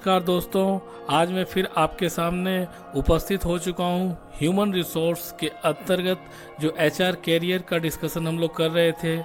नमस्कार दोस्तों, आज मैं फिर आपके सामने उपस्थित हो चुका हूँ। ह्यूमन रिसोर्स के अंतर्गत जो एचआर कैरियर का डिस्कशन हम लोग कर रहे थे,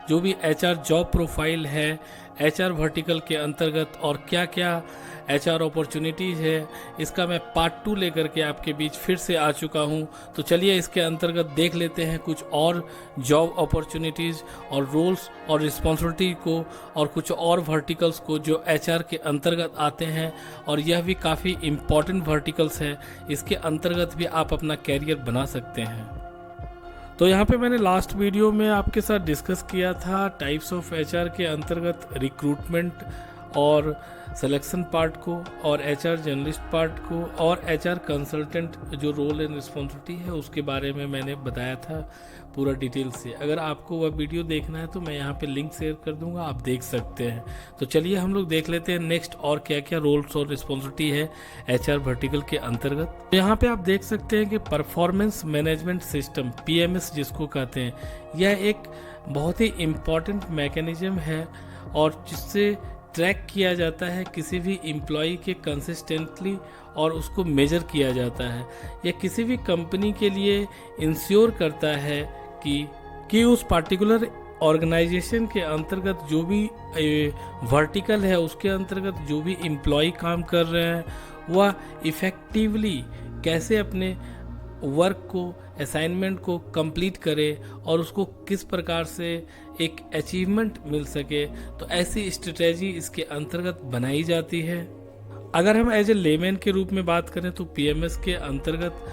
जो भी एचआर जॉब प्रोफाइल है एचआर वर्टिकल के अंतर्गत और क्या क्या एचआर अपॉर्चुनिटीज़ है, इसका मैं पार्ट 2 लेकर के आपके बीच फिर से आ चुका हूँ। तो चलिए इसके अंतर्गत देख लेते हैं कुछ और जॉब अपॉर्चुनिटीज़ और रोल्स और रिस्पॉन्सिबिलिटी को और कुछ और वर्टिकल्स को जो एचआर के अंतर्गत आते हैं, और यह भी काफ़ी इम्पॉर्टेंट वर्टिकल्स है। इसके अंतर्गत भी आप अपना कैरियर बना सकते हैं। तो यहाँ पे मैंने लास्ट वीडियो में आपके साथ डिस्कस किया था टाइप्स ऑफ एचआर के अंतर्गत रिक्रूटमेंट और सिलेक्शन पार्ट को, और एचआर जर्नलिस्ट पार्ट को, और एचआर कंसल्टेंट जो रोल एंड रिस्पॉन्सिबिलिटी है उसके बारे में मैंने बताया था पूरा डिटेल से। अगर आपको वह वीडियो देखना है तो मैं यहाँ पे लिंक शेयर कर दूंगा, आप देख सकते हैं। तो चलिए हम लोग देख लेते हैं नेक्स्ट और क्या क्या रोल्स और रिस्पॉन्सिबिलिटी है एचआर वर्टिकल के अंतर्गत। यहाँ पे आप देख सकते हैं कि परफॉर्मेंस मैनेजमेंट सिस्टम, पीएमएस जिसको कहते हैं, यह एक बहुत ही इम्पॉर्टेंट मैकेनिज्म है और जिससे ट्रैक किया जाता है किसी भी एम्प्लॉय के कंसिस्टेंटली, और उसको मेजर किया जाता है। यह किसी भी कंपनी के लिए इंश्योर करता है कि उस पार्टिकुलर ऑर्गेनाइजेशन के अंतर्गत जो भी वर्टिकल है उसके अंतर्गत जो भी एम्प्लॉय काम कर रहे हैं वह इफ़ेक्टिवली कैसे अपने वर्क को, असाइनमेंट को कंप्लीट करे और उसको किस प्रकार से एक अचीवमेंट मिल सके। तो ऐसी स्ट्रेटेजी इसके अंतर्गत बनाई जाती है। अगर हम एज ए लेमैन के रूप में बात करें तो पीएमएस के अंतर्गत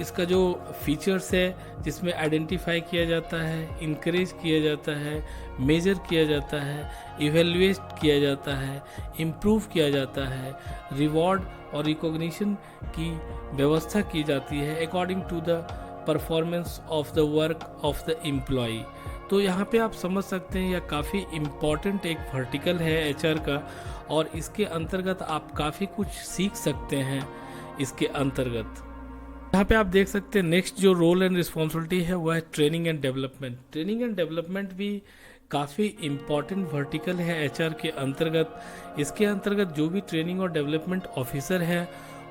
इसका जो फीचर्स है जिसमें आइडेंटिफाई किया जाता है, इनकरेज किया जाता है, मेजर किया जाता है, इवेल्युएट किया जाता है, इम्प्रूव किया जाता है, रिवॉर्ड और रिकॉग्निशन की व्यवस्था की जाती है according to the performance of the work of the employ. तो यहाँ पे आप समझ सकते हैं यह काफ़ी इम्पॉर्टेंट एक वर्टिकल है एचआर का, और इसके अंतर्गत आप काफ़ी कुछ सीख सकते हैं इसके अंतर्गत। यहाँ पे आप देख सकते हैं नेक्स्ट जो रोल एंड रिस्पॉन्सिबिलिटी है वह है training and development. Training and development भी काफ़ी इम्पॉर्टेंट वर्टिकल है एचआर के अंतर्गत। इसके अंतर्गत जो भी ट्रेनिंग और डेवलपमेंट ऑफिसर है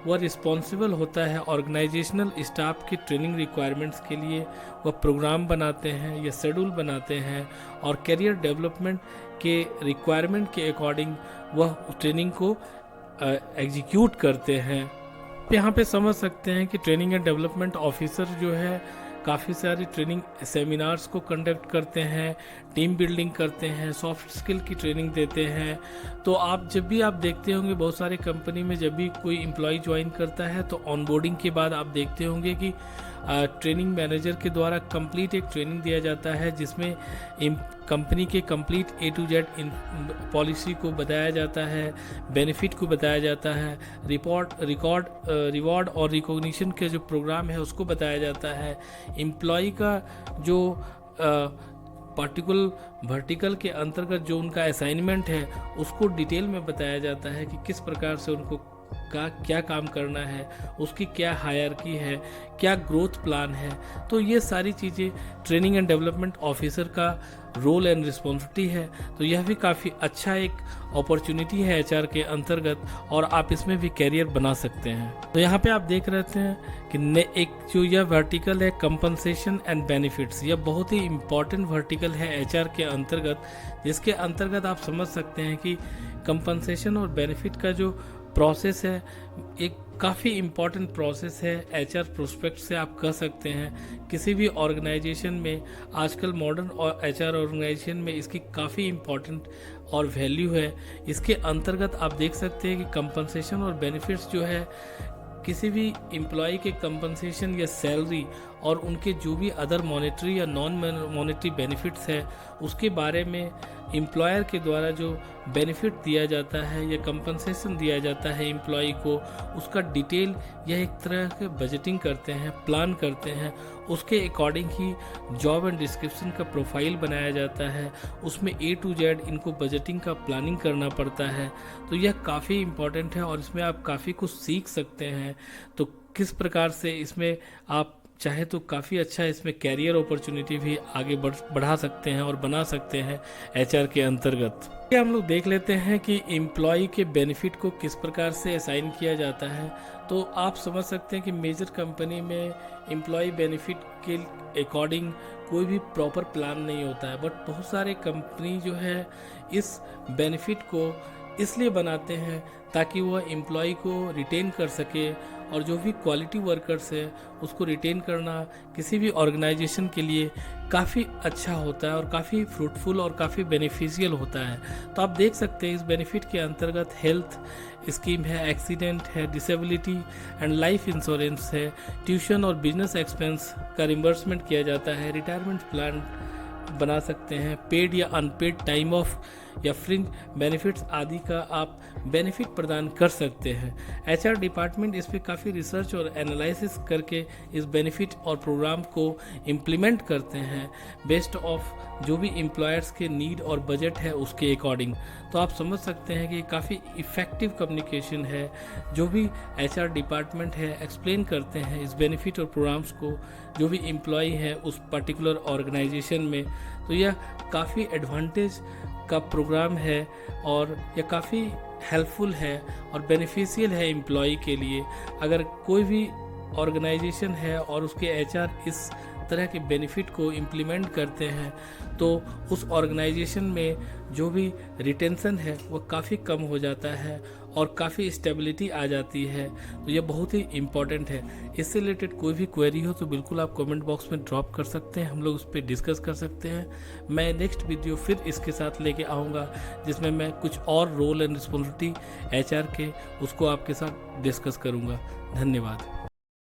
वह रिस्पॉन्सिबल होता है ऑर्गेनाइजेशनल स्टाफ की ट्रेनिंग रिक्वायरमेंट्स के लिए। वह प्रोग्राम बनाते हैं या शेड्यूल बनाते हैं और करियर डेवलपमेंट के रिक्वायरमेंट के अकॉर्डिंग वह ट्रेनिंग को एग्जीक्यूट करते हैं। यहाँ पे समझ सकते हैं कि ट्रेनिंग एंड डेवलपमेंट ऑफिसर जो है काफ़ी सारी ट्रेनिंग सेमिनार्स को कंडक्ट करते हैं, टीम बिल्डिंग करते हैं, सॉफ्ट स्किल की ट्रेनिंग देते हैं। तो आप जब भी आप देखते होंगे बहुत सारे कंपनी में जब भी कोई एम्प्लॉय ज्वाइन करता है तो ऑनबोर्डिंग के बाद आप देखते होंगे कि ट्रेनिंग मैनेजर के द्वारा कंप्लीट एक ट्रेनिंग दिया जाता है जिसमें कंपनी के complete A to Z policy को बताया जाता है, बेनिफिट को बताया जाता है, रिवॉर्ड और रिकॉग्निशन के जो प्रोग्राम है उसको बताया जाता है, एम्प्लॉय का जो पार्टिकुलर वर्टिकल के अंतर्गत जो उनका असाइनमेंट है उसको डिटेल में बताया जाता है कि किस प्रकार से उनको का क्या काम करना है, उसकी क्या हायरार्की है, क्या ग्रोथ प्लान है। तो ये सारी चीज़ें ट्रेनिंग एंड डेवलपमेंट ऑफिसर का रोल एंड रिस्पॉन्सिबिलिटी है। तो यह भी काफ़ी अच्छा एक अपॉर्चुनिटी है एचआर के अंतर्गत, और आप इसमें भी कैरियर बना सकते हैं। तो यहाँ पे आप देख रहे हैं कि एक जो यह वर्टिकल है कंपनसेशन एंड बेनिफिट्स, यह बहुत ही इम्पॉर्टेंट वर्टिकल है एचआर के अंतर्गत, जिसके अंतर्गत आप समझ सकते हैं कि कंपनसेशन और बेनिफिट का जो प्रोसेस है एक काफ़ी इम्पॉर्टेंट प्रोसेस है एचआर प्रोस्पेक्ट से आप कह सकते हैं। किसी भी ऑर्गेनाइजेशन में आजकल मॉडर्न और एचआर ऑर्गेनाइजेशन में इसकी काफ़ी इम्पॉर्टेंट और वैल्यू है। इसके अंतर्गत आप देख सकते हैं कि कंपनसेशन और बेनिफिट्स जो है किसी भी एम्प्लॉय के कंपनसेशन या सैलरी और उनके जो भी अदर मॉनेटरी या नॉन मॉनेटरी बेनिफिट्स है उसके बारे में एम्प्लॉयर के द्वारा जो बेनिफिट दिया जाता है या कंपनसेशन दिया जाता है एम्प्लॉय को, उसका डिटेल यह एक तरह के बजटिंग करते हैं, प्लान करते हैं। उसके according he job and description का प्रोफाइल बनाया जाता है, उसमें A to Z इनको बजटिंग का प्लानिंग करना पड़ता है। तो यह काफ़ी इम्पॉर्टेंट है और इसमें आप काफ़ी कुछ सीख सकते हैं। तो किस प्रकार से इसमें आप चाहे तो काफ़ी अच्छा इसमें कैरियर अपॉर्चुनिटी भी आगे बढ़ा सकते हैं और बना सकते हैं एचआर के अंतर्गत। हम लोग देख लेते हैं कि एम्प्लॉय के बेनिफिट को किस प्रकार से असाइन किया जाता है। तो आप समझ सकते हैं कि मेजर कंपनी में एम्प्लॉय बेनिफिट के अकॉर्डिंग कोई भी प्रॉपर प्लान नहीं होता है, बट बहुत सारे कंपनी जो है इस बेनिफिट को इसलिए बनाते हैं ताकि वह एम्प्लॉय को रिटेन कर सके, और जो भी क्वालिटी वर्कर्स है उसको रिटेन करना किसी भी ऑर्गेनाइजेशन के लिए काफ़ी अच्छा होता है और काफ़ी फ्रूटफुल और काफ़ी बेनिफिशियल होता है। तो आप देख सकते हैं इस बेनिफिट के अंतर्गत हेल्थ स्कीम है, एक्सीडेंट है, डिसेबिलिटी एंड लाइफ इंश्योरेंस है, ट्यूशन और बिजनेस एक्सपेंस का रिम्बर्समेंट किया जाता है, रिटायरमेंट प्लान बना सकते हैं, पेड या अनपेड टाइम ऑफ या फ्रिंज बेनिफिट्स आदि का आप बेनिफिट प्रदान कर सकते हैं। एचआर डिपार्टमेंट इस पे काफ़ी रिसर्च और एनालिसिस करके इस बेनिफिट और प्रोग्राम को इम्प्लीमेंट करते हैं बेस्ड ऑफ जो भी एम्प्लॉयर्स के नीड और बजट है उसके अकॉर्डिंग। तो आप समझ सकते हैं कि काफ़ी इफ़ेक्टिव कम्युनिकेशन है जो भी एचआर डिपार्टमेंट है एक्सप्लेन करते हैं इस बेनिफिट और प्रोग्राम्स को जो भी एम्प्लॉय है उस पर्टिकुलर ऑर्गेनाइजेशन में। तो यह काफ़ी एडवांटेज का प्रोग्राम है और यह काफ़ी हेल्पफुल है और बेनिफिशियल है एम्प्लॉय के लिए। अगर कोई भी ऑर्गेनाइजेशन है और उसके एचआर इस तरह के बेनिफिट को इम्प्लीमेंट करते हैं तो उस ऑर्गेनाइजेशन में जो भी रिटेंशन है वो काफ़ी कम हो जाता है और काफ़ी स्टेबिलिटी आ जाती है। तो ये बहुत ही इम्पॉर्टेंट है। इससे रिलेटेड कोई भी क्वेरी हो तो बिल्कुल आप कमेंट बॉक्स में ड्रॉप कर सकते हैं, हम लोग उस पर डिस्कस कर सकते हैं। मैं नेक्स्ट वीडियो फिर इसके साथ लेके आऊँगा जिसमें मैं कुछ और रोल एंड रिस्पॉन्सिबिलिटी एचआर के उसको आपके साथ डिस्कस करूँगा। धन्यवाद।